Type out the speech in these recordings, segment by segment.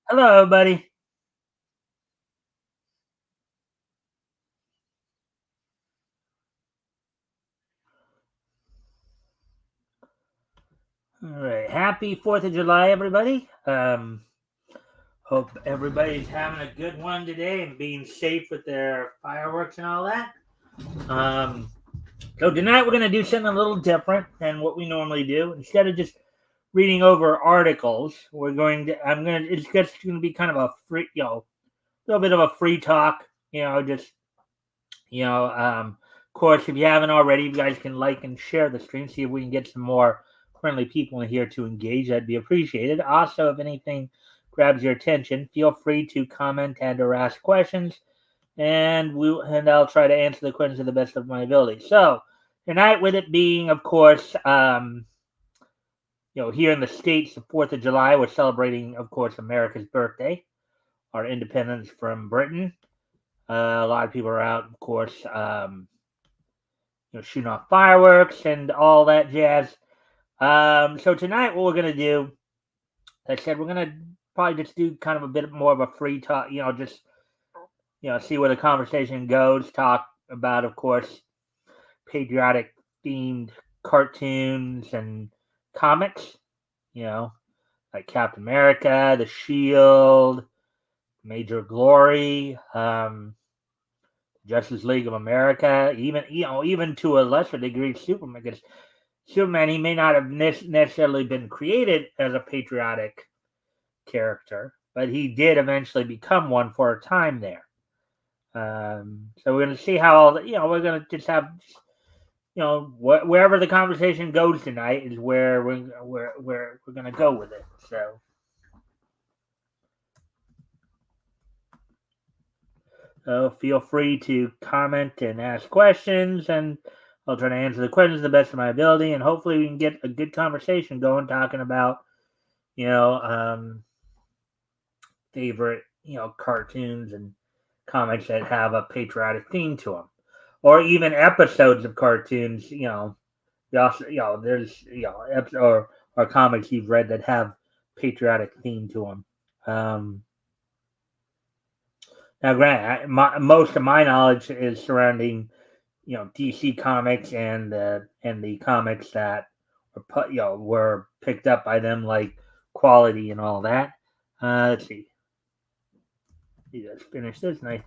Hello, buddy. All right. Happy 4th of July, everybody. Hope everybody's having a good one today and being safe with their fireworks and all that. Um, so tonight we're going to do something a little different than what we normally do. Instead of just reading over articles, it's just going to be kind of a free, a little bit of a free talk, just, of course, if you haven't already, you guys can like and share the stream, see if we can get some more friendly people in here to engage. That'd be appreciated. Also, if anything grabs your attention, feel free to comment and or ask questions, and I'll try to answer the questions to the best of my ability. So tonight, with it being, of course, here in the states, the 4th of July, we're celebrating, of course, America's birthday, our independence from Britain. A lot of people are out, of course, shooting off fireworks and all that jazz. So tonight, what we're gonna do, like I said, we're gonna probably just do kind of a bit more of a free talk. Just see where the conversation goes. Talk about, of course, patriotic themed cartoons and comics. You know, like Captain America, The Shield, Major Glory, Justice League of America, even to a lesser degree, Superman. Because Superman, he may not have necessarily been created as a patriotic character, but he did eventually become one for a time there. So we're going to see how all the, we're going to just have, wherever the conversation goes tonight is where we're going to go with it. So feel free to comment and ask questions, and I'll try to answer the questions to the best of my ability, and hopefully we can get a good conversation going, talking about, you know, um, favorite, cartoons and comics that have a patriotic theme to them, or even episodes of cartoons. Also, there's, or comics you've read that have patriotic theme to them. Now, granted, most of my knowledge is surrounding, DC comics and the comics that were picked up by them, like Quality and all that. Let's see. Let's finish this night.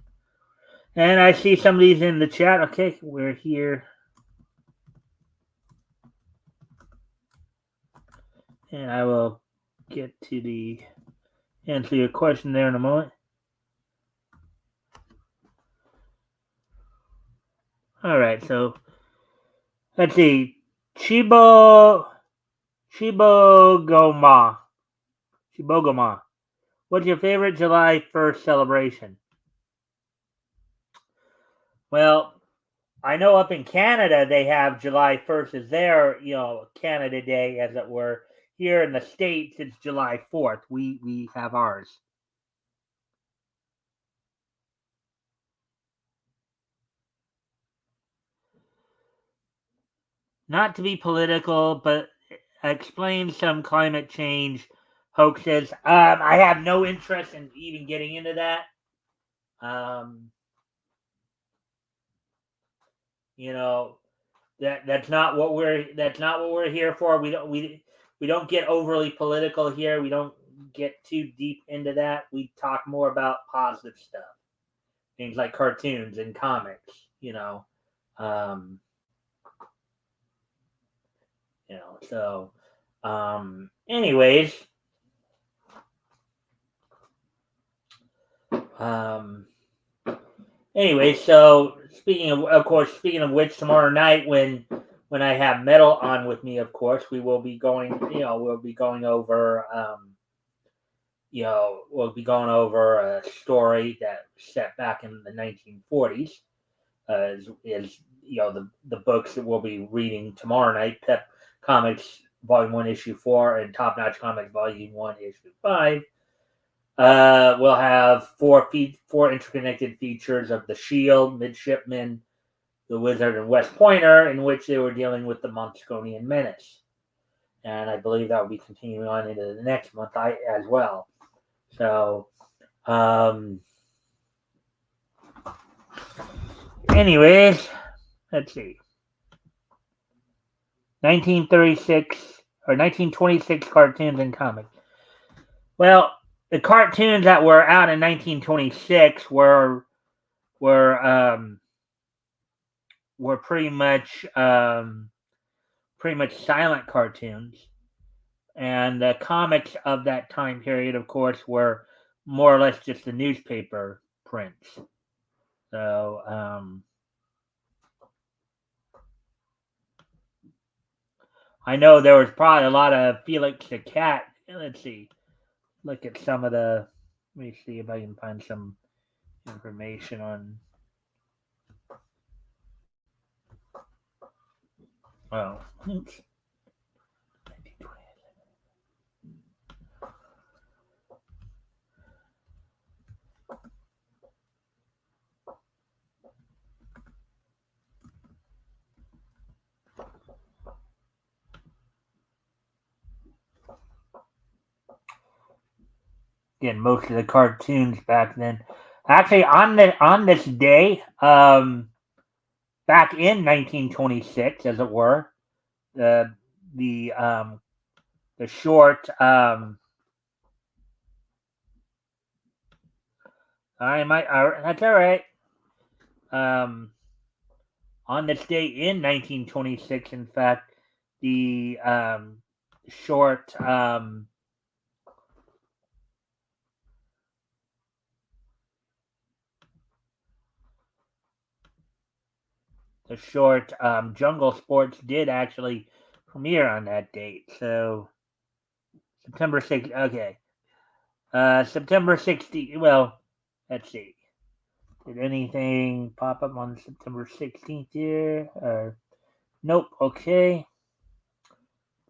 And I see somebody's in the chat. Okay, we're here. And I will get to the answer your question there in a moment. All right, so let's see. Chibo Shibogoma. Shibogoma. What's your favorite July 1st celebration? Well, I know up in Canada they have July 1st as their, Canada Day, as it were. Here in the States, it's July 4th. We have ours. Not to be political, but explain some climate change hoaxes. I have no interest in even getting into that. Um, you know that's not what we're here for. We don't get overly political here. We don't get too deep into that. We talk more about positive stuff, things like cartoons and comics. Um, so anyways, um, so speaking of which, tomorrow night when I have Metal on with me, of course, we'll be going over a story that set back in the 1940s. Is the books that we'll be reading tomorrow night: Pep Comics Volume 1, Issue 4, and Top Notch Comics Volume 1, Issue 5. We'll have four interconnected features of the Shield, Midshipman, the Wizard, and West Pointer, in which they were dealing with the Monsconian menace. And I believe that will be continuing on into the next month as well. So, anyways, let's see. 1936 or 1926 cartoons and comics. Well, the cartoons that were out in 1926 were pretty much silent cartoons, and the comics of that time period, of course, were more or less just the newspaper prints. So I know there was probably a lot of Felix the Cat. Let's see, look at some of the. Let me see if I can find some information on. Oh, oops. Again, most of the cartoons back then. Actually, on this day, back in 1926, as it were, the the um, the short. I might. That's all right. Um, on this day in 1926, in fact, the short. The short Jungle Sports did actually premiere on that date. So September 6th. Okay. September 16th. Well, let's see. Did anything pop up on September 16th here? Nope. Okay.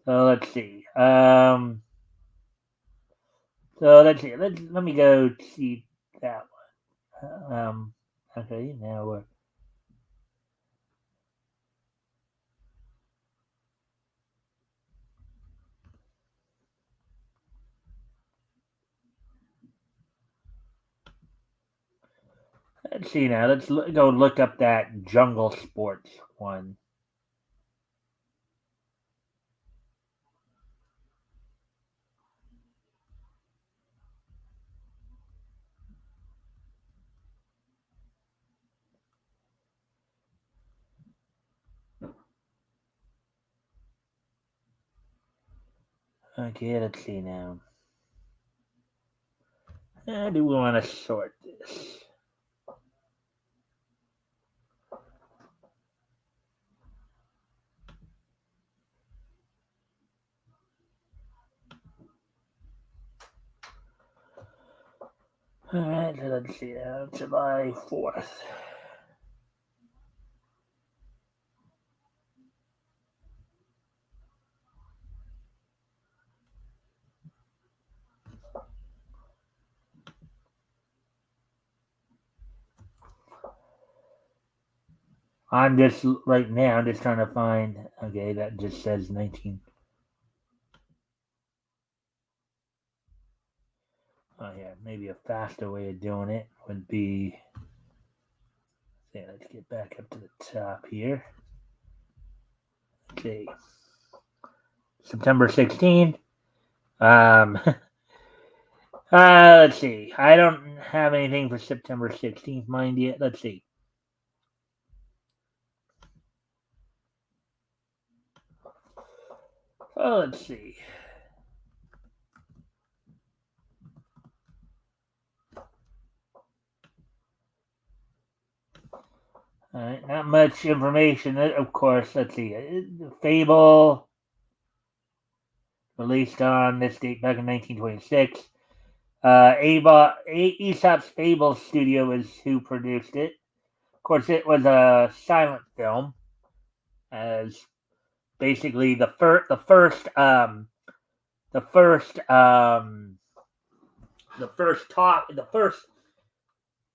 So let's see. So let's see. Let me go see that one. Okay. Now we're. Let's see now. Let's go look up that Jungle Sports one. Okay, let's see now. How do we want to sort this? All right, so let's see now. July 4th. I'm just right now. I'm just trying to find. Okay, that just says 19. Oh yeah, maybe a faster way of doing it would be. Yeah, let's get back up to the top here. Okay, September 16th. Um, let's see. I don't have anything for September 16th, mind yet. Let's see. Oh, let's see. All right, not much information. Of course, let's see. Fable released on this date back in 1926. Aesop's Fable Studio is who produced it. Of course, it was a silent film, as basically the first the first talk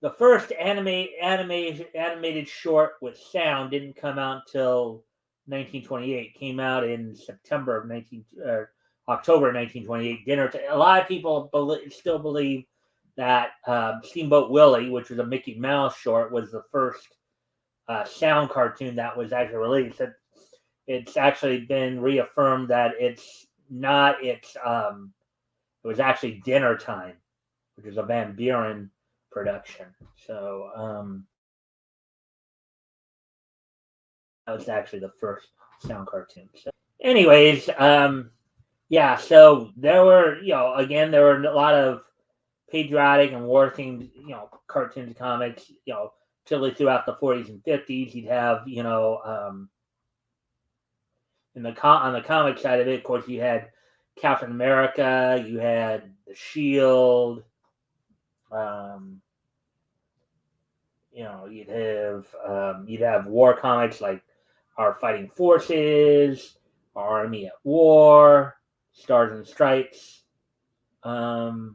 the first animated short with sound didn't come out until 1928. Came out in September of 19 October 1928. A lot of people still believe that Steamboat Willie, which was a Mickey Mouse short, was the first sound cartoon that was actually released. It's actually been reaffirmed that it's not. It was actually Dinner Time, which is a Van Buren production. So that was actually the first sound cartoon. So, anyways, yeah. So there were, there were a lot of patriotic and war themed, cartoons and comics, particularly throughout the 40s and 50s. You'd have, on the comic side of it, of course, you had Captain America, you had the Shield, you'd have war comics like Our Fighting Forces, Our Army at War, Stars and Stripes, All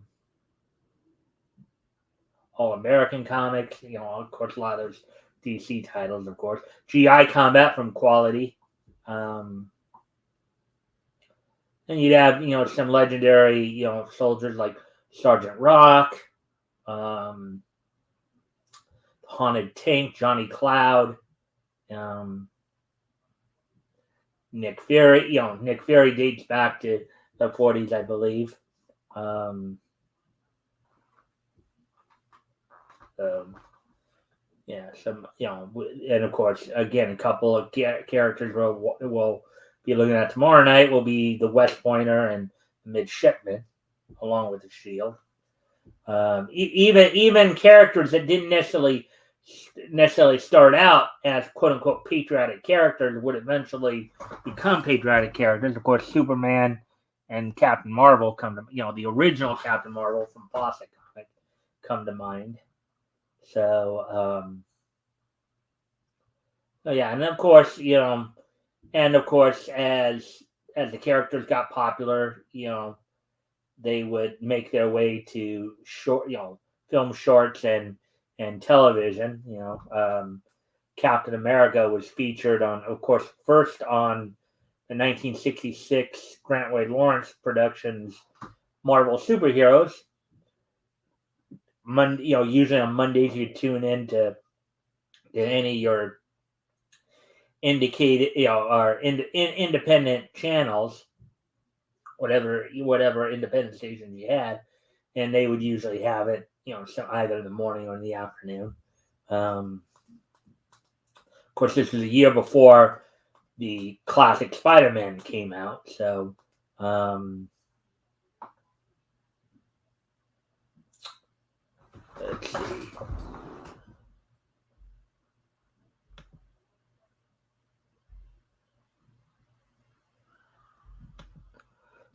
American comics. Of course, a lot of those DC titles, of course. GI Combat from Quality. And you'd have, some legendary, soldiers like Sergeant Rock, Haunted Tank, Johnny Cloud, Nick Fury. Nick Fury dates back to the 40s, I believe. And of course, again, a couple of characters we'll be looking at tomorrow night will be the West Pointer and Midshipman, along with the Shield. Even characters that didn't necessarily start out as quote unquote patriotic characters would eventually become patriotic characters. Of course, Superman and Captain Marvel come to the original Captain Marvel from Fawcett Comics come to mind. So yeah, and of course, as the characters got popular, they would make their way to film shorts and television. Captain America was featured on, of course, first on the 1966 Grant Wade Lawrence Productions Marvel Superheroes. Usually on Mondays you tune in to any of your indicated, or independent channels, whatever independent stations you had, and they would usually have it, either in the morning or in the afternoon. Of course, this was a year before the classic Spider-Man came out, so let's see.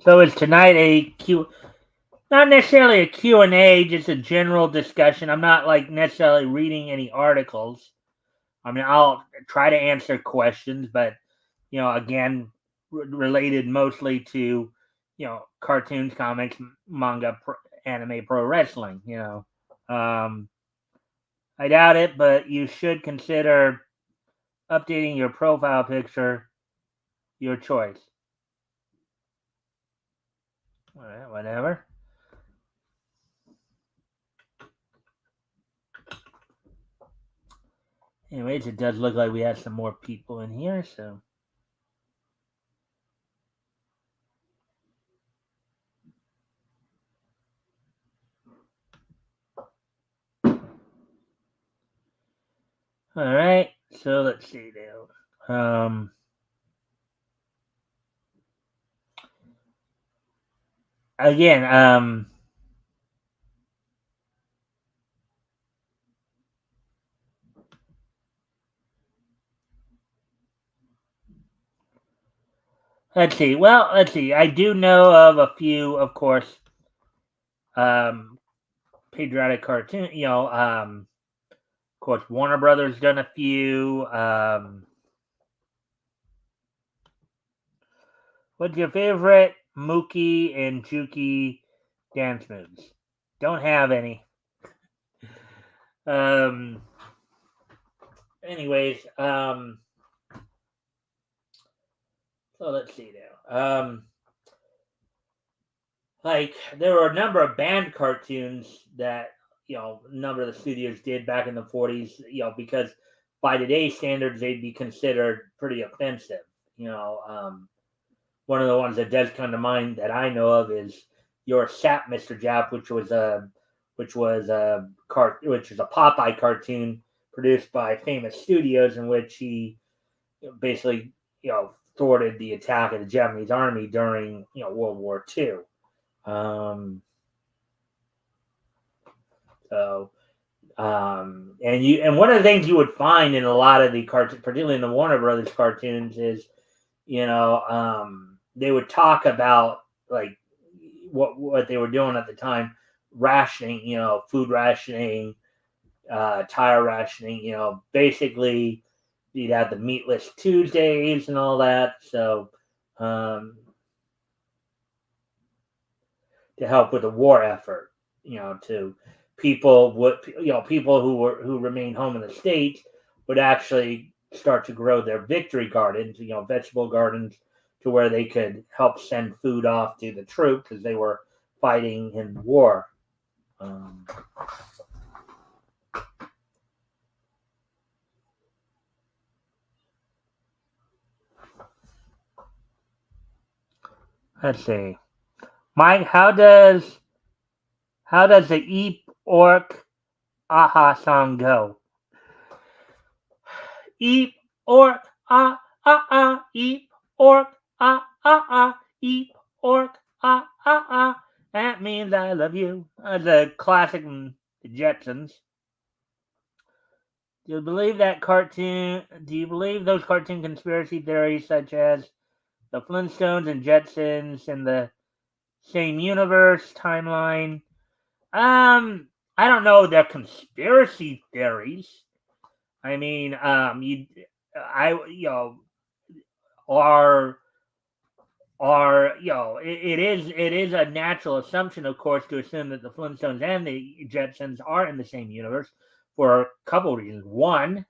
So is tonight not necessarily a Q&A, just a general discussion. I'm not necessarily reading any articles. I mean, I'll try to answer questions, but again, related mostly to cartoons, comics, manga, anime, pro wrestling. I doubt it, but you should consider updating your profile picture. Your choice. All right, whatever. Anyways, it does look like we have some more people in here, so. All right, so let's see now. Again, let's see. Well, let's see. I do know of a few, of course, patriotic cartoon. Of course, Warner Brothers done a few. What's your favorite Mookie and Juki dance moves? Don't have any. Anyways, so let's see now. like there were a number of banned cartoons that a number of the studios did back in the 40s, because by today's standards they'd be considered pretty offensive. One of the ones that does come to mind that I know of is Your Sap, Mr. Jap, which is a Popeye cartoon produced by famous studios, in which he basically thwarted the attack of the Japanese army during World War II. So and one of the things you would find in a lot of the cartoons, particularly in the Warner Brothers cartoons, is they would talk about like what they were doing at the time, rationing, food rationing, tire rationing, basically you'd have the meatless Tuesdays and all that. So to help with the war effort, to people who remain home in the States would actually start to grow their victory gardens, vegetable gardens, to where they could help send food off to the troops as they were fighting in war. Let's see, Mike. How does the Eep Orc Aha song go? Eep Orc Eep Orc Eep Orc That means I love you. The classic from the Jetsons. Do you believe that cartoon? Do you believe those cartoon conspiracy theories, such as the Flintstones and Jetsons in the same universe timeline? I don't know. They're conspiracy theories. I mean, are it is a natural assumption, of course, to assume that the Flintstones and the Jetsons are in the same universe for a couple of reasons. One,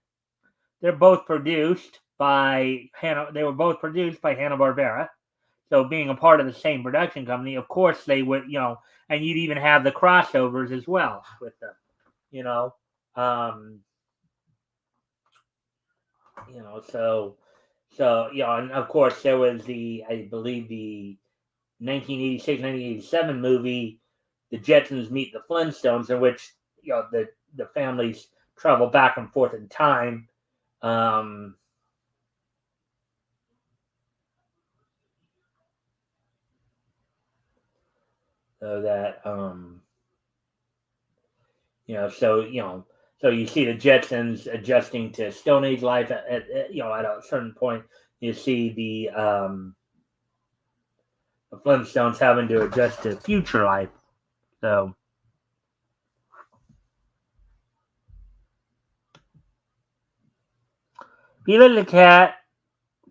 they're both produced by They were both produced by Hanna-Barbera, so being a part of the same production company, of course they would, and you'd even have the crossovers as well with them, you know. Um, so and of course there was I believe the 1986-1987 movie, The Jetsons Meet the Flintstones, in which the families travel back and forth in time. So that so you see the Jetsons adjusting to Stone Age life at a certain point. You see the Flintstones having to adjust to future life. So Peter the Cat,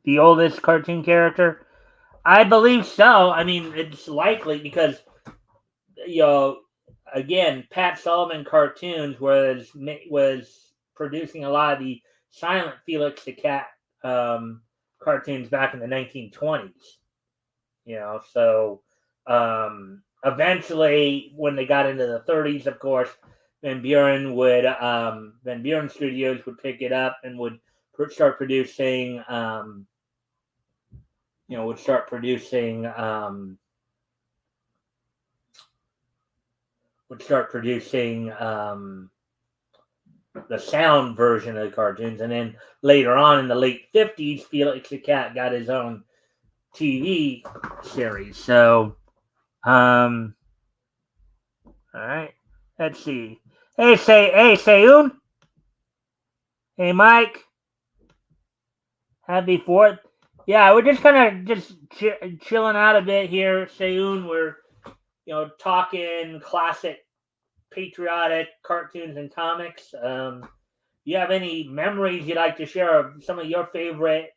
the oldest cartoon character, I believe so. I mean, it's likely because again, Pat Sullivan Cartoons was producing a lot of the silent Felix the Cat cartoons back in the 1920s. So eventually, when they got into the 30s, of course, Van Buren Studios would pick it up and would start producing. Would start producing. The sound version of the cartoons, and then later on in the late 50s, Felix the Cat got his own TV series. So, all right, let's see. Hey, Sayun. Hey, Mike. Happy 4th. Yeah, we're just kind of chilling out a bit here, Sayun. We're talking classic patriotic cartoons and comics. You have any memories you'd like to share of some of your favorite,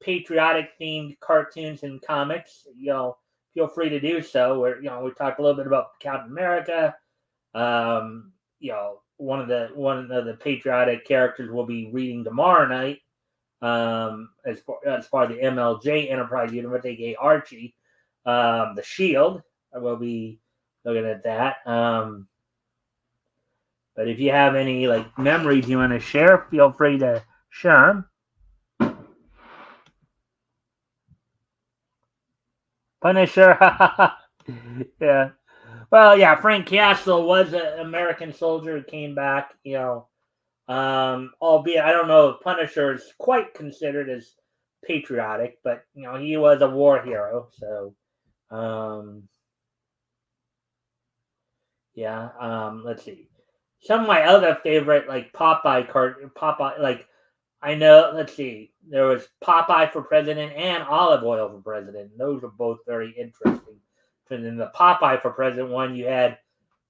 patriotic themed cartoons and comics? Feel free to do so. We talked a little bit about Captain America. One of the patriotic characters we'll be reading tomorrow night. As part of the MLJ Enterprise Universe, aka Archie. The Shield. I will be looking at that. But if you have any like memories you want to share, feel free to share them. Punisher. Yeah. Well, yeah, Frank Castle was an American soldier who came back, albeit I don't know if Punisher is quite considered as patriotic, but he was a war hero. So, yeah. Let's see. Some of my other favorite like Popeye, like I know. Let's see. There was Popeye for president and Olive Oil for president. Those were both very interesting. And in the Popeye for president one, you had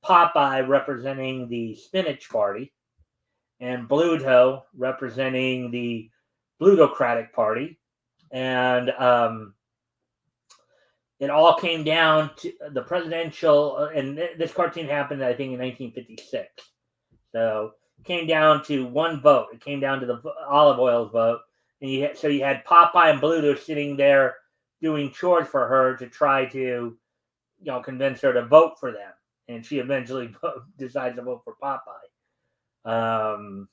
Popeye representing the Spinach Party, and Bluto representing the Plutocratic Party, and it all came down to the presidential. And this cartoon happened, I think, in 1956. So it came down to one vote. It came down to the Olive Oil's vote, and you had Popeye and Bluto sitting there doing chores for her to try to convince her to vote for them, and she eventually decides to vote for Popeye. And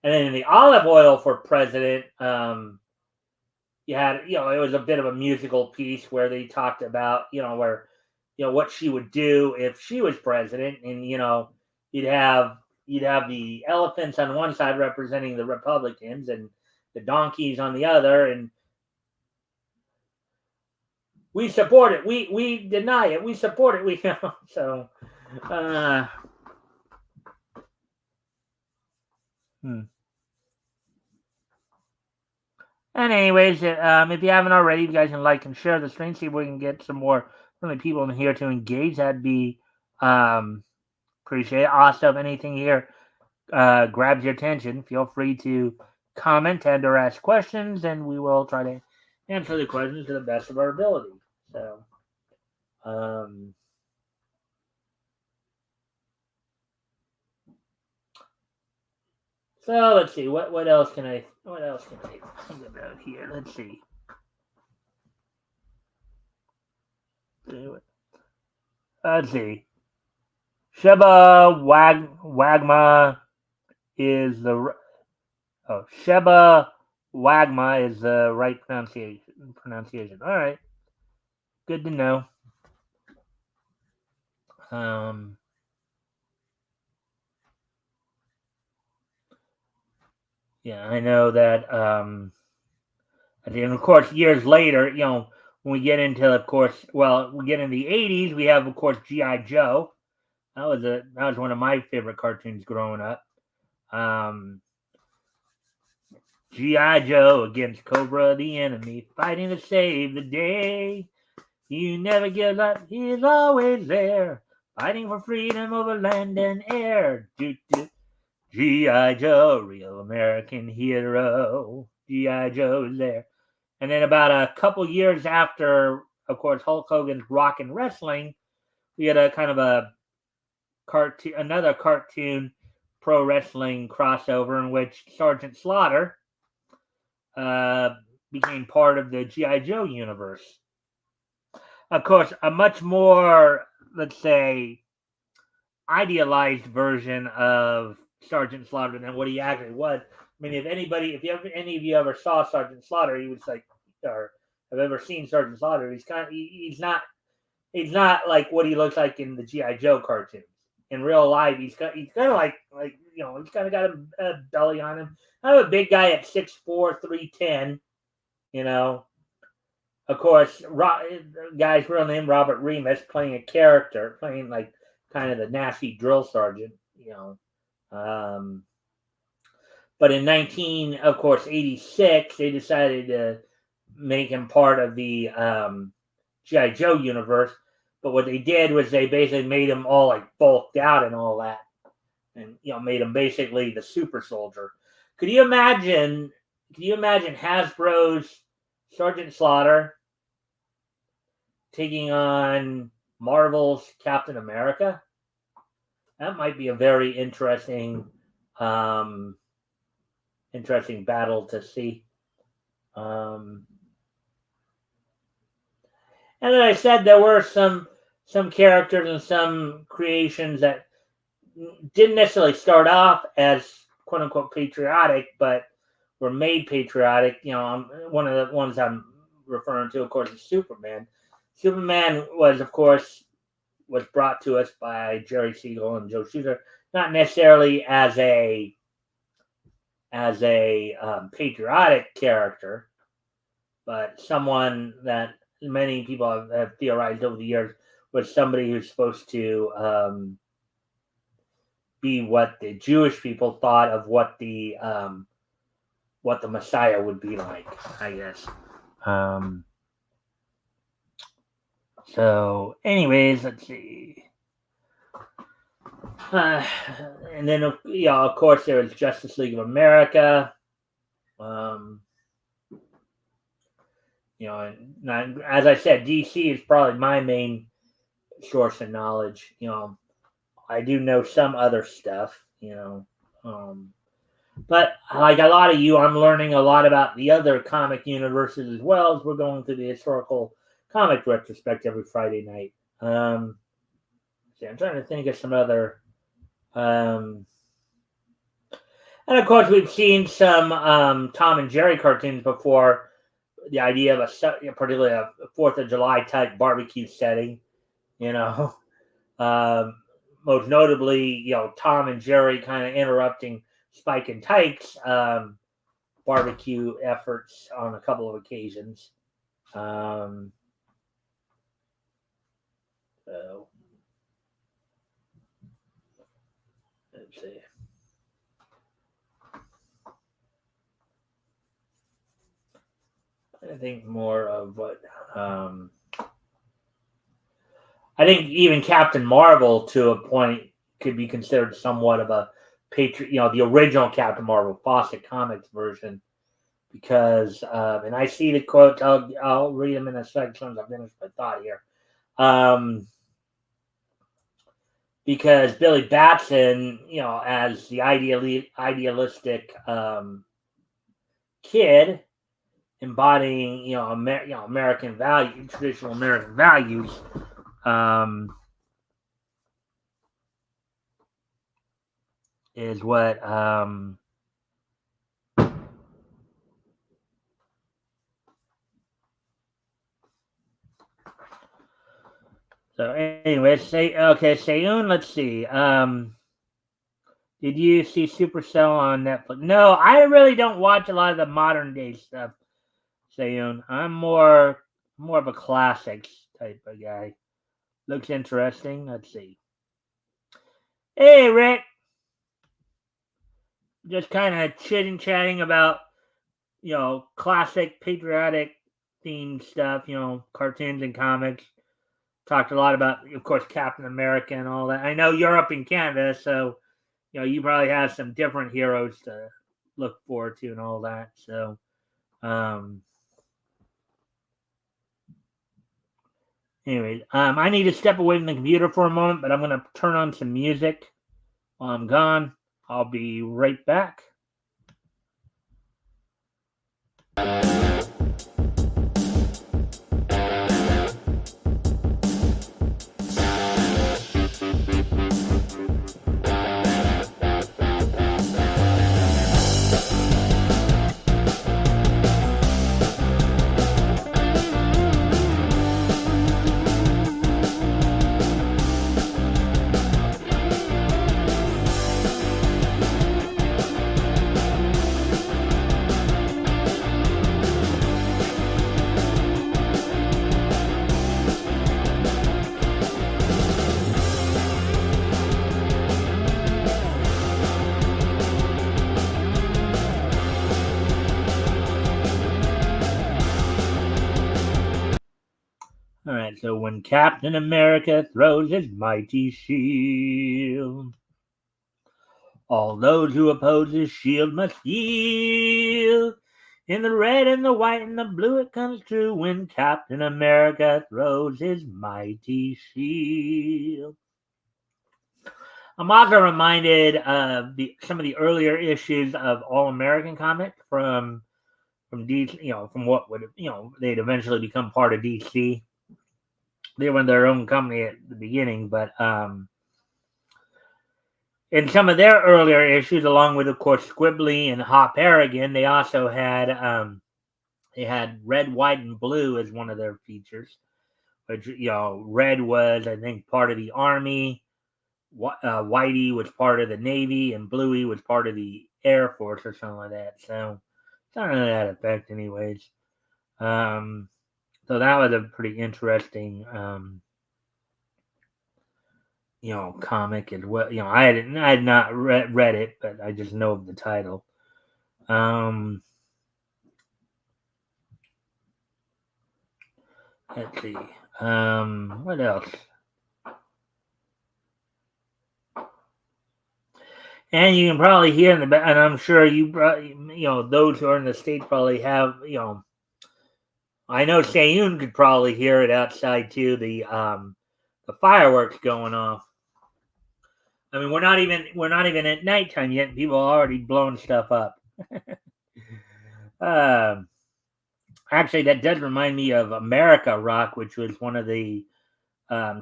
then in the Olive Oil for president, you had it was a bit of a musical piece where they talked about what she would do if she was president, and you'd have the elephants on one side representing the Republicans and the donkeys on the other, and we support it, we deny it, we support it, so And anyways, if you haven't already, you guys can like and share the stream. See if we can get some more friendly people in here to engage. That'd be appreciate it. Also, if anything here grabs your attention, feel free to comment and or ask questions, and we will try to answer the questions to the best of our ability. So, so let's see. What else can I think about here? Let's see. Let's see. Sheba Wagma is the Sheba Wagma is the right pronunciation. All right, good to know. Yeah, I know that. And of course, years later, when we get into, of course, we get in the '80s, we have, of course, GI Joe. That was one of my favorite cartoons growing up. G.I. Joe against Cobra the enemy, fighting to save the day. You never give up, he's always there, fighting for freedom over land and air. G.I. Joe, real American hero. G.I. Joe is there. And then about a couple years after, of course, Hulk Hogan's Rock and Wrestling, we had a kind of another cartoon pro wrestling crossover in which Sergeant Slaughter became part of the G.I. Joe universe. Of course, a much more, let's say, idealized version of Sergeant Slaughter than what he actually was. I mean, if any of you ever saw Sergeant Slaughter, he was like, or have ever seen Sergeant Slaughter, he's not like what he looks like in the G.I. Joe cartoons. In real life, he's kind of like he's kind of got a belly on him. I'm a big guy at 6'4", 310. Of course, guy's real name Robert Remus, playing a character, playing like kind of the nasty drill sergeant. But in 1986, they decided to make him part of the G.I. Joe universe. But what they did was they basically made him all like bulked out and all that, and made him basically the super soldier. Could you imagine Hasbro's Sergeant Slaughter taking on Marvel's Captain America? That might be a very interesting battle to see. And then I said there were some characters and some creations that didn't necessarily start off as quote unquote patriotic, but were made patriotic. One of the ones I'm referring to, of course, is Superman. Superman was, of course, was brought to us by Jerry Siegel and Joe Shuster, not necessarily as a patriotic character, but someone that many people have theorized over the years was somebody who's supposed to be what the Jewish people thought of what the Messiah would be like, I guess. So, anyways, let's see. And then, of course, there was Justice League of America. As I said, DC is probably my main source of knowledge. I do know some other stuff, but like a lot of you, I'm learning a lot about the other comic universes as well, as we're going through the historical comic retrospect every Friday night. I'm trying to think of some other. And of course, we've seen some Tom and Jerry cartoons before. The idea of particularly a 4th of July type barbecue setting, most notably, Tom and Jerry kind of interrupting Spike and Tyke's barbecue efforts on a couple of occasions. So let's see. I think more of what I think even Captain Marvel to a point could be considered somewhat of a the original Captain Marvel Fawcett Comics version, because and I see the quotes. I'll read them in a second once I finish my thought here. Because Billy Batson, as the idealistic kid, embodying American value, traditional American values, is what so anyway, Sayun, let's see. Did you see Supercell on Netflix? No, I really don't watch a lot of the modern day stuff, Sayun. I'm more of a classics type of guy. Looks interesting. Let's see. Hey, Rick. Just kind of chatting about, classic patriotic themed stuff, cartoons and comics. Talked a lot about, of course, Captain America and all that. I know you're up in Canada, so, you probably have some different heroes to look forward to and all that. So, anyways, I need to step away from the computer for a moment, but I'm going to turn on some music while I'm gone. I'll be right back. All right, so when Captain America throws his mighty shield, all those who oppose his shield must yield. In the red and the white and the blue it comes true when Captain America throws his mighty shield. I'm also reminded of some of the earlier issues of All American comic from DC, from what would they'd eventually become part of DC. they were their own company at the beginning, but in some of their earlier issues, along with, of course, Squibbly and Hop Harrigan, they also had Red, White, and Blue as one of their features. Which, Red was, I think, part of the Army. Whitey was part of the Navy, and Bluey was part of the Air Force or something like that. So, something to that effect, anyways. So that was a pretty interesting, comic as well. I had not read it, but I just know of the title. Let's see. What else? And you can probably hear in the back, and I'm sure those who are in the States probably have, I know Sayun could probably hear it outside too, the fireworks going off. I mean, we're not even at nighttime yet, and people are already blowing stuff up. Actually, that does remind me of America Rock, which was one of the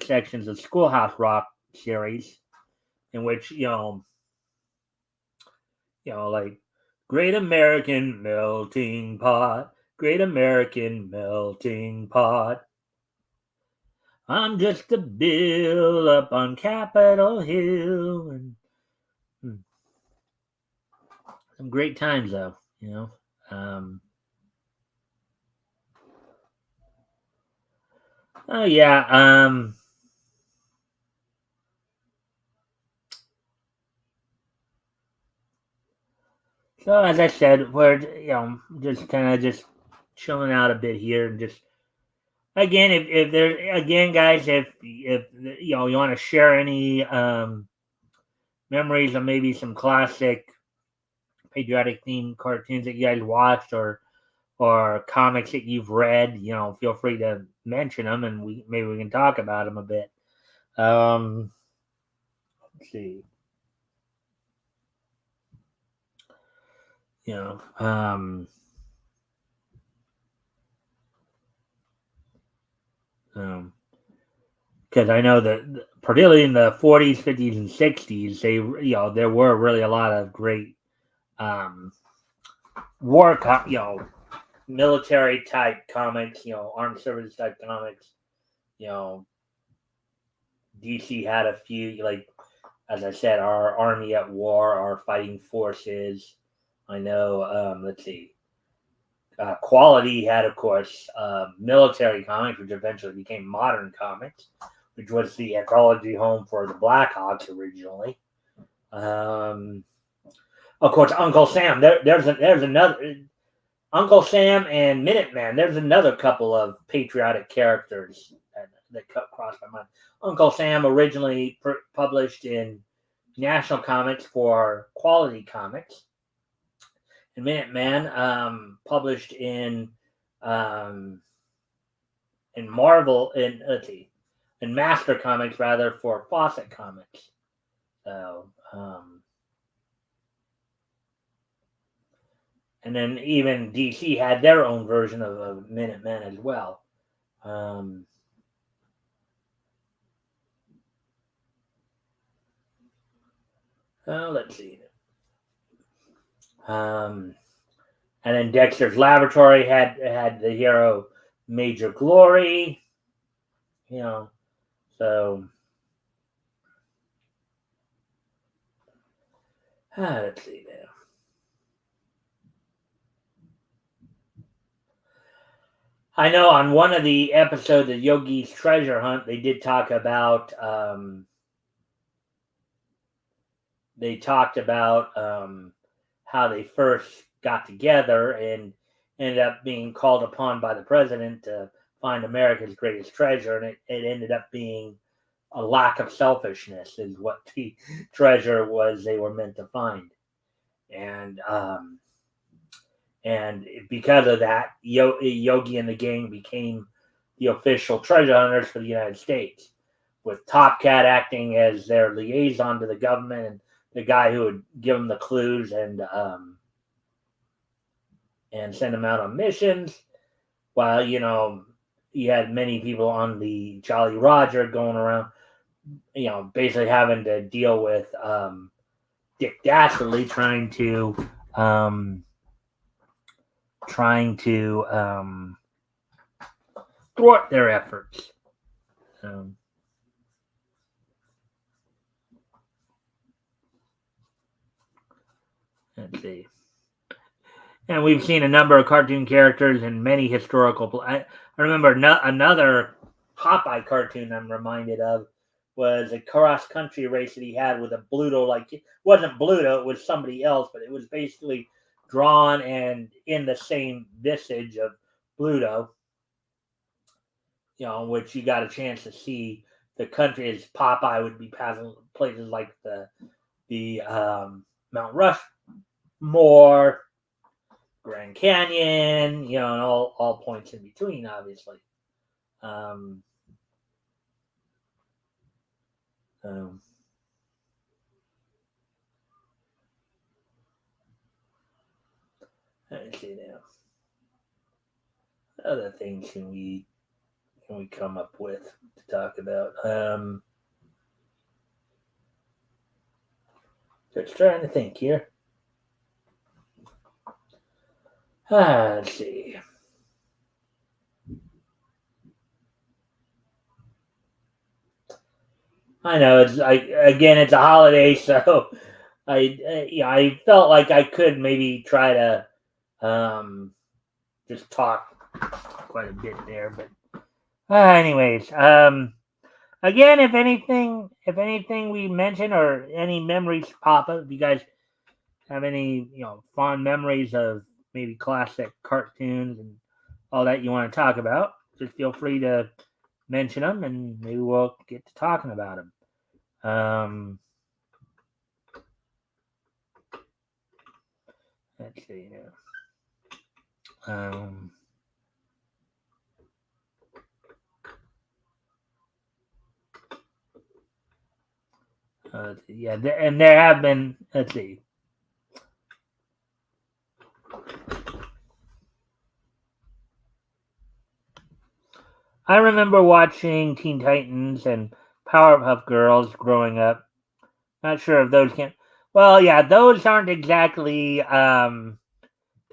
sections of Schoolhouse Rock series, in which like Great American Melting Pot, Great American Melting Pot. I'm just a bill up on Capitol Hill, and some great times though, Oh yeah. So as I said, we're just kind of just chilling out a bit here, and just again, if there again, guys, if you want to share any memories of maybe some classic patriotic themed cartoons that you guys watched, or comics that you've read, feel free to mention them, and maybe we can talk about them a bit. Let's see. Because I know that particularly in the 40s, 50s, and 60s, there were really a lot of great war, military type comics, armed services type comics. DC had a few, like as I said, our Army at War, our Fighting Forces. I know. Let's see. Quality had, of course, military comics, which eventually became modern comics, which was the anthology home for the Blackhawks originally. Of course, Uncle Sam. There's another Uncle Sam and Minuteman. There's another couple of patriotic characters that crossed my mind. Uncle Sam originally published in National Comics for Quality Comics, and Minuteman published in Marvel in Master Comics rather for Fawcett Comics. So and then even DC had their own version of Minutemen as well. Let's see. And then Dexter's Laboratory had the hero Major Glory. So let's see there. I know on one of the episodes of Yogi's Treasure Hunt, they did talk about how they first got together and ended up being called upon by the president to find America's greatest treasure, and it ended up being a lack of selfishness is what the treasure was they were meant to find. And because of that, Yogi and the gang became the official treasure hunters for the United States, with Top Cat acting as their liaison to the government and the guy who would give them the clues and send them out on missions. While you had many people on the Jolly Roger going around, basically having to deal with Dick Dastardly um, trying to thwart their efforts. Let's see. And we've seen a number of cartoon characters and many historical. I remember another Popeye cartoon I'm reminded of was a cross country race that he had with a Bluto. Like, it wasn't Bluto, it was somebody else, but it was basically drawn and in the same visage of Bluto. Which you got a chance to see the country as Popeye would be passing places like the Mount Rushmore, Grand Canyon, and all points in between, obviously. Let's see now. Other things can we come up with to talk about? Just trying to think here. Let's see. I know it's it's a holiday, so I felt like I could maybe try to just talk quite a bit there, but anyways, again, if anything we mention or any memories pop up, if you guys have any fond memories of maybe classic cartoons and all that you want to talk about, just feel free to mention them, and maybe we'll get to talking about them. Let's see now. And there have been. Let's see. I remember watching Teen Titans and Powerpuff Girls growing up. Not sure if those can. Well, yeah, those aren't exactly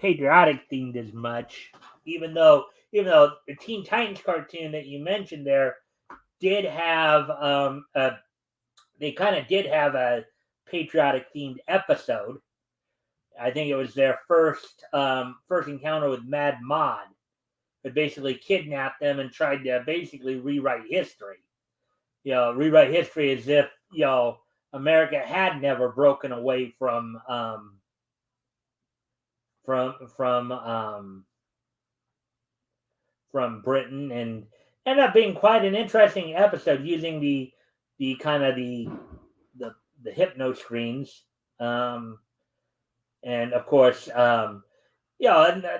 patriotic themed as much. Even though the Teen Titans cartoon that you mentioned there did have they kind of did have a patriotic themed episode. I think it was their first encounter with Mad Mod, who basically kidnapped them and tried to basically rewrite history. Rewrite history as if America had never broken away from Britain, and ended up being quite an interesting episode using the kind of the hypno screens, and of course, and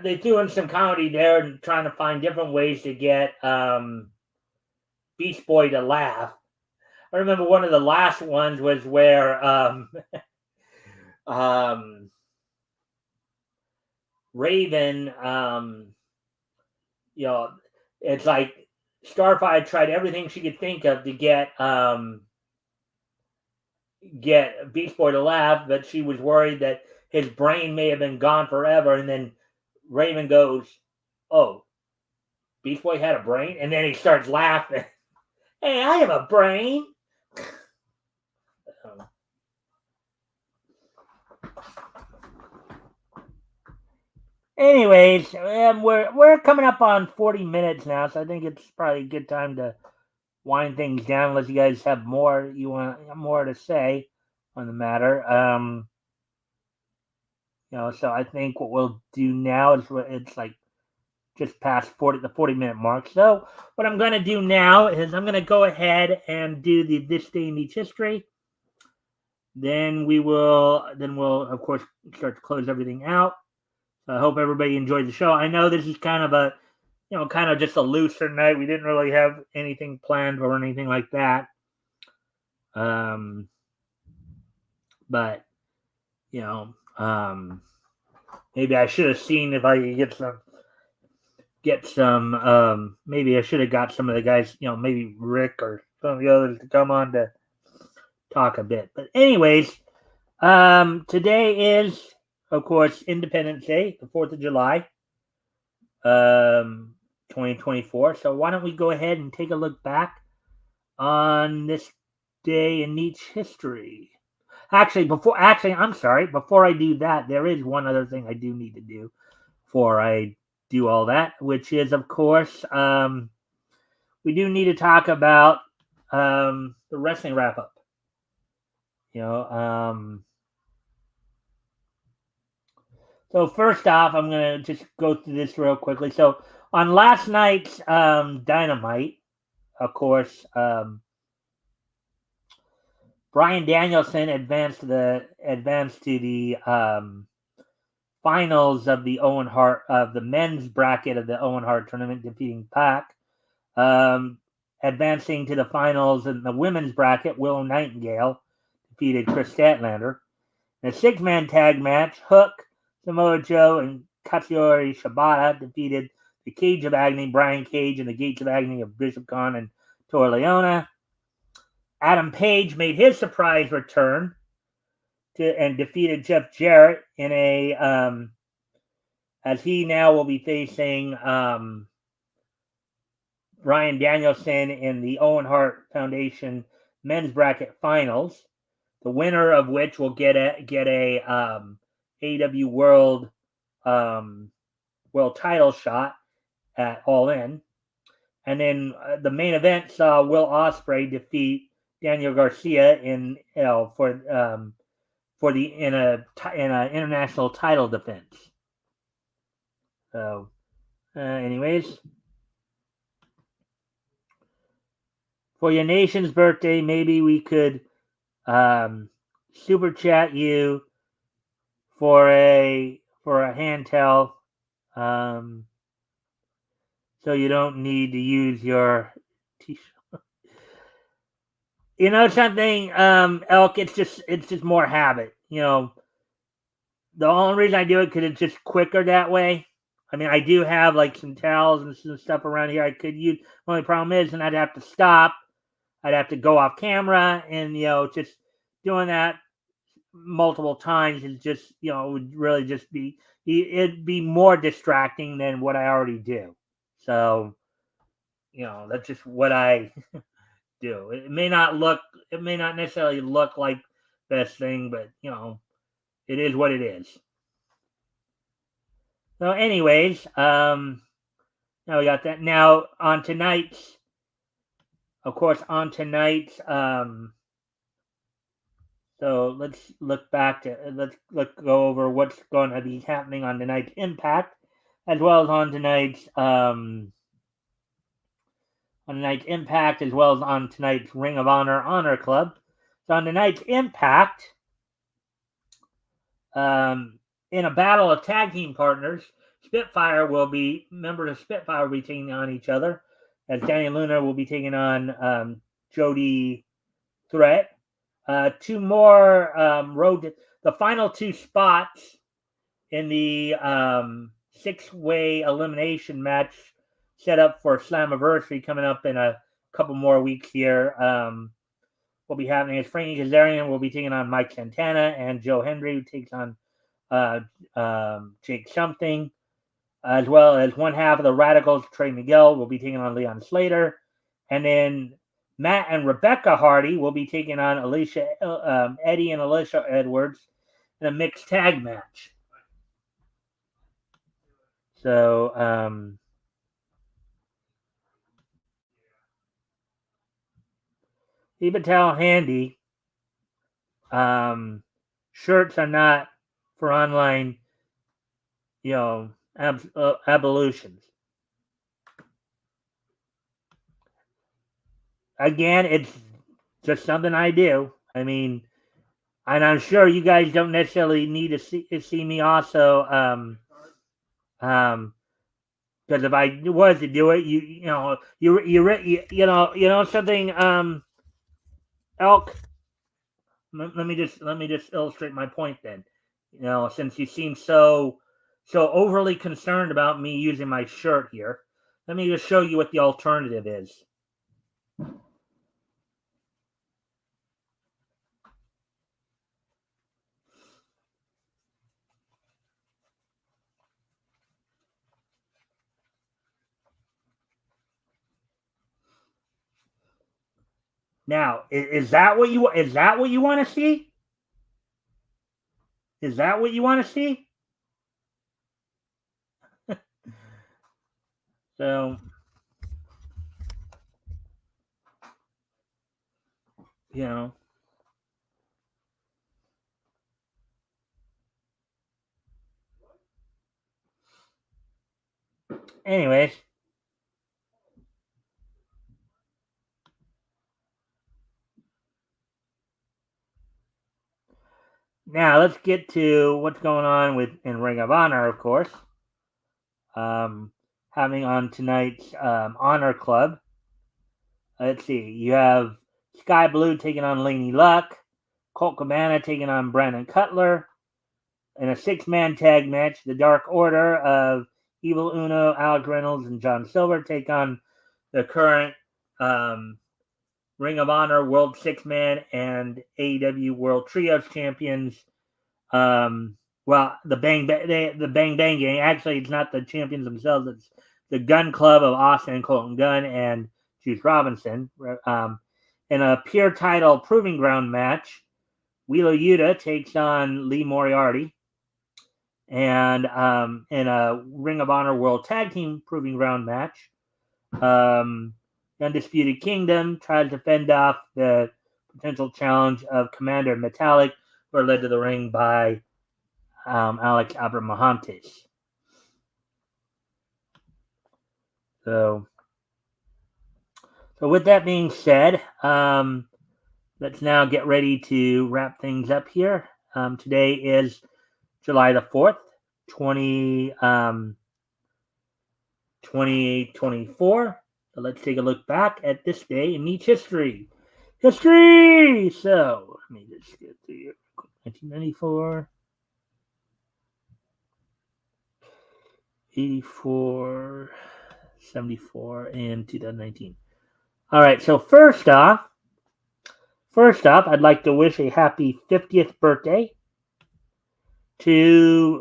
they threw in some comedy there and trying to find different ways to get Beast Boy to laugh. I remember one of the last ones was where Raven, it's like Starfire tried everything she could think of to get Beast Boy to laugh, but she was worried that his brain may have been gone forever. And then Raven goes, "Oh, Beast Boy had a brain," and then he starts laughing. Hey, I have a brain. Anyways, we're coming up on 40 minutes now, so I think it's probably a good time to wind things down. Unless you guys have more to say on the matter. So I think what we'll do now is it's like just past the 40-minute mark. So what I'm going to do now is I'm going to go ahead and do the This Day in Each History. Then we'll of course start to close everything out. So I hope everybody enjoyed the show. I know this is kind of kind of just a looser night. We didn't really have anything planned or anything like that. But maybe I should have seen if I could get some get some. Maybe I should have got some of the guys, maybe Rick or some of the others to come on to talk a bit. But anyways, today is, of course, Independence Day, the 4th of July, um, 2024. So why don't we go ahead and take a look back on this day in each history? I'm sorry. Before I do that, there is one other thing I do need to do before I do all that, which is, of course, we do need to talk about the wrestling wrap up. You know, so first off, I'm gonna just go through this real quickly. So on last night's Dynamite, of course, Bryan Danielson advanced to the finals of the Owen Hart of the men's bracket of the Owen Hart tournament, defeating Pac. Advancing to the finals in the women's bracket, Willow Nightingale defeated Chris Statlander. In a six-man tag match, Hook, Samoa Joe, and Katsuyori Shibata defeated the Cage of Agony, Brian Cage, and the Gates of Agony of Bishop Khan and Tor Leona. Adam Page made his surprise return and defeated Jeff Jarrett in a as he now will be facing Bryan Danielson in the Owen Hart Foundation men's bracket finals. The winner of which will get a AEW World title shot at All In. And then the main event saw Will Ospreay defeat Daniel Garcia in an international title defense. So, anyways, for your nation's birthday, maybe we could super chat you for a handheld, so you don't need to use your t-shirt. You know something, Elk? It's just more habit. The only reason I do it because it's just quicker that way. I mean, I do have like some towels and some stuff around here I could use. The only problem is, and I'd have to stop. I'd have to go off camera, and just doing that multiple times is just would really just be it'd be more distracting than what I already do. So that's just what I do. It may not necessarily look like best thing, but it is what it is. So anyways, now we got that. Now on tonight's so let's look back to let's go over what's going to be happening on tonight's Impact, as well as on tonight's Impact, as well as on tonight's Ring of Honor Club. So on tonight's Impact, in a battle of tag team partners, members of Spitfire will be taking on each other, as Danny Luna will be taking on Jody Threat. Two more the final two spots in the six-way elimination match set up for Slammiversary coming up in a couple more weeks here. Will be happening as Frankie Kazarian will be taking on Mike Santana, and Joe Hendry who takes on Jake Something, as well as one half of the Radicals, Trey Miguel, will be taking on Leon Slater, and then Matt and Rebecca Hardy will be taking on Eddie and Alicia Edwards in a mixed tag match. So, keep a towel handy. Shirts are not for online, ablutions. Again, it's just something I do. I mean, and I'm sure you guys don't necessarily need to see me also. Because if I was to do it, you know something, Elk. Let me just illustrate my point then. Since you seem so so overly concerned about me using my shirt here. Let me just show you what the alternative is. Now, is that what you want to see? Is that what you want to see? So, you know. Anyways, now let's get to what's going on in Ring of Honor, of course. Having on tonight's Honor Club. Let's see. You have Sky Blue taking on Laney Luck, Colt Cabana taking on Brandon Cutler. In a six-man tag match, the Dark Order of Evil Uno, Alex Reynolds, and John Silver take on the current Ring of Honor World Six-Man and AEW World Trios champions. The Bang Bang Gang. Actually, it's not the champions themselves. It's the Gun Club of Austin and Colton Gunn and Juice Robinson. In a pure title proving ground match, Wheeler Yuta takes on Lee Moriarty. And in a Ring of Honor World Tag Team Proving Ground match, Undisputed Kingdom tries to fend off the potential challenge of Commander Metallic, who are led to the ring by Alex Abrahantes. So with that being said, let's now get ready to wrap things up here. Today is July the 4th, 2024. So let's take a look back at this day in each history. History! So, let me just get to 1994, 84, 74, and 2019. All right, so first off, I'd like to wish a happy 50th birthday to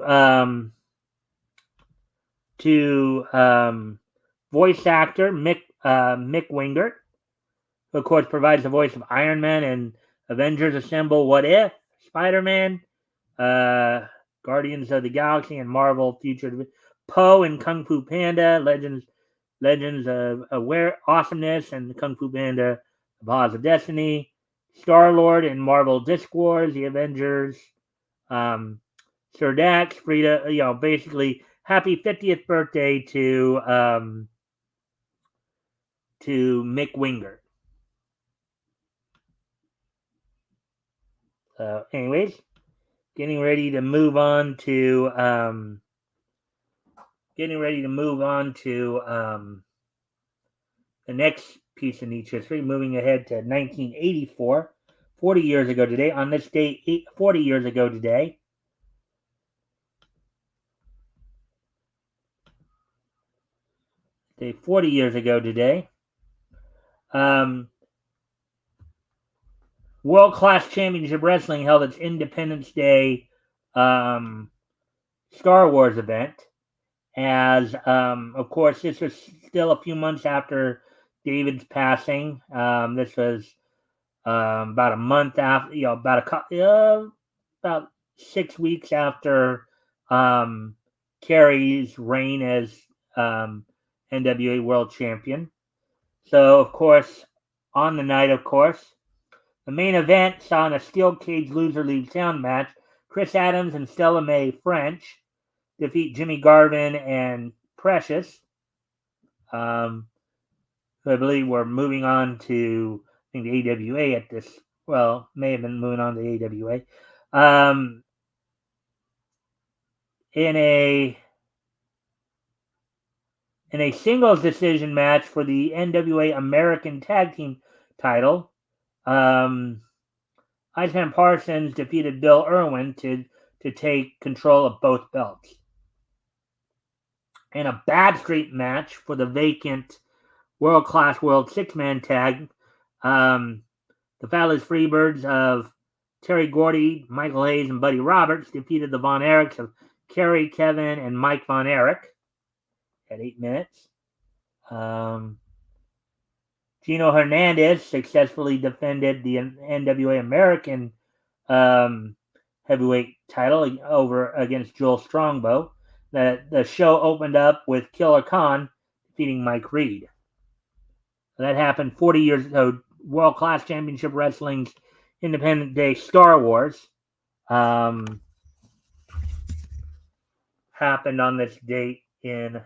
voice actor Mick Wingert, who of course provides the voice of Iron Man and Avengers Assemble, What If, Spider-Man, Guardians of the Galaxy, and Marvel Future, Poe and Kung Fu Panda, Legends of Awesomeness, and Kung Fu Panda, The Paws of Destiny, Star-Lord and Marvel Disc Wars, The Avengers, Sir Dax, Frida, basically happy 50th birthday to Mick Wingert. Anyways, getting ready to move on to the next piece in each history, moving ahead to 1984, 40 years ago today. On this day, 40 years ago today, World Class Championship Wrestling held its Independence Day Star Wars event. As of course, this was still a few months after David's passing. This was about a month after, about 6 weeks after Kerry's reign as NWA World Champion. So, of course, on the night, the main event saw in a steel cage loser leaves town match, Chris Adams and Stella Mae French defeat Jimmy Garvin and Precious, who I believe were moving on to, I think, the AWA at this. Well, may have been moving on to the AWA. In a singles decision match for the NWA American Tag Team title, Iceman Parsons defeated Bill Irwin to take control of both belts. in a bad street match for the vacant world-class world six-man tag. The Fabulous Freebirds of Terry Gordy, Michael Hayes, and Buddy Roberts defeated the Von Erichs of Kerry, Kevin, and Mike Von Erich at 8 minutes. Gino Hernandez successfully defended the NWA American heavyweight title over against Joel Strongbow. The show opened up with Killer Khan defeating Mike Reed. That happened 40 years ago. World Class Championship Wrestling's Independent Day Star Wars happened on this date in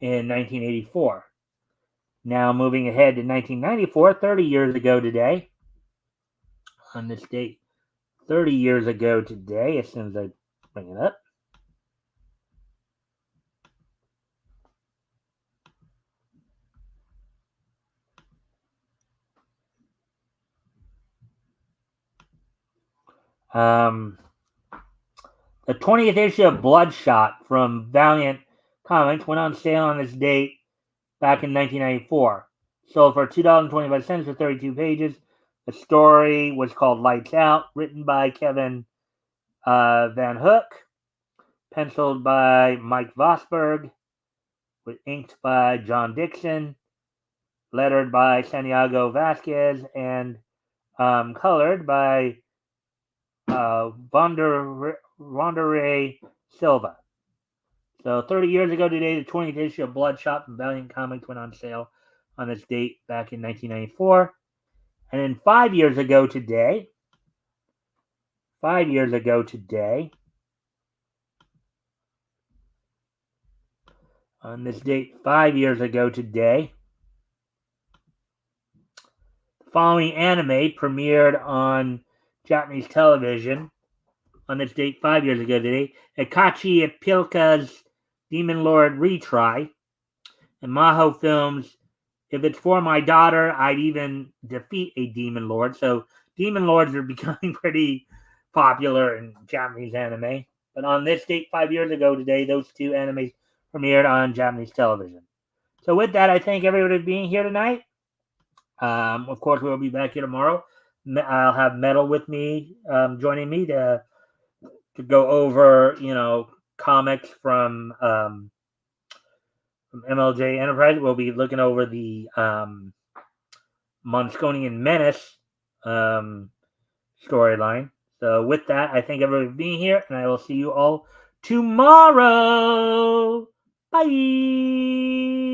in 1984. Now moving ahead to 1994, 30 years ago today, on this date, 30 years ago today, as soon as I bring it up. The 20th issue of Bloodshot from Valiant Comics went on sale on this date back in 1994. Sold for $2.25 for 32 pages. The story was called Lights Out, written by Kevin Van Hook, penciled by Mike Vosberg, with inked by John Dixon, lettered by Santiago Vasquez, and colored by Wanderay Silva. So 30 years ago today, the 20th issue of Bloodshot from Valiant Comics went on sale on this date back in 1994. And then 5 years ago today, on this date 5 years ago today, the following anime premiered on Japanese television on this date 5 years ago today: Akachi Ipilka's Demon Lord Retry, and Maho Films' If It's For My Daughter, I'd Even Defeat a Demon Lord. So Demon Lords are becoming pretty popular in Japanese anime. But on this date 5 years ago today, those two animes premiered on Japanese television. So with that, I thank everybody for being here tonight. Of course, we'll be back here tomorrow. I'll have Metal with me, joining me to go over, comics from MLJ Enterprise. We'll be looking over the Monsconian Menace storyline. So with that, I thank everybody for being here, and I will see you all tomorrow. Bye.